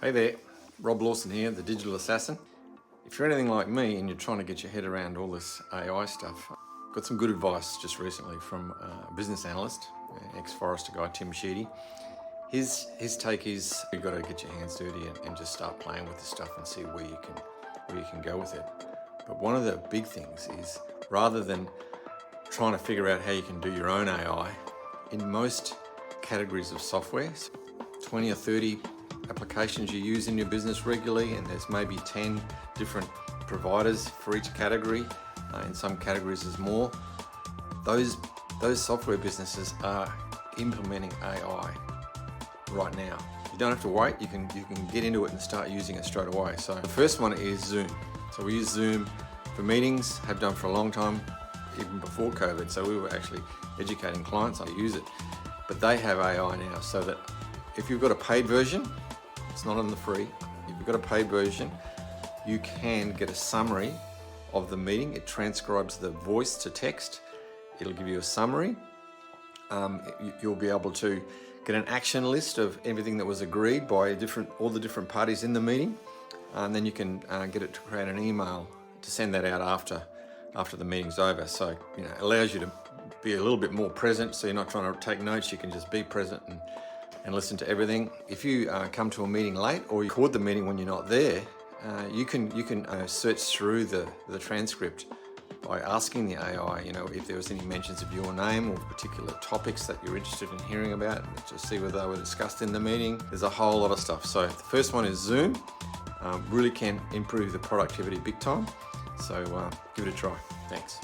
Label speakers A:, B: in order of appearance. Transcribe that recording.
A: Hey there, Rob Lawson here, the Digital Assassin. If you're anything like me and you're trying to get your head around all this AI stuff, I've got some good advice just recently from a business analyst, ex-Forrester guy, Tim Sheedy. His take is you've got to get your hands dirty and just start playing with this stuff and see where you can go with it. But one of the big things is, rather than trying to figure out how you can do your own AI, in most categories of software, 20 or 30 applications you use in your business regularly, and there's maybe 10 different providers for each category. In some categories there's more. Those software businesses are implementing AI right now. You don't have to wait, you can get into it and start using it straight away. So the first one is Zoom. So we use Zoom for meetings, have done for a long time, even before COVID. So we were actually educating clients how to use it. But they have AI now, so that if you've got a paid version, it's not on the free. If you've got a paid version, you can get a summary of the meeting. It transcribes the voice to text. It'll give you a summary. You'll be able to get an action list of everything that was agreed by all the different parties in the meeting. And then you can get it to create an email to send that out after the meeting's over. So, it allows you to be a little bit more present, so you're not trying to take notes. You can just be present and listen to everything. If you come to a meeting late, or you record the meeting when you're not there, you can search through the transcript by asking the AI, if there was any mentions of your name or particular topics that you're interested in hearing about, to see whether they were discussed in the meeting. There's a whole lot of stuff. So the first one is Zoom. Really can improve the productivity big time. So give it a try. Thanks.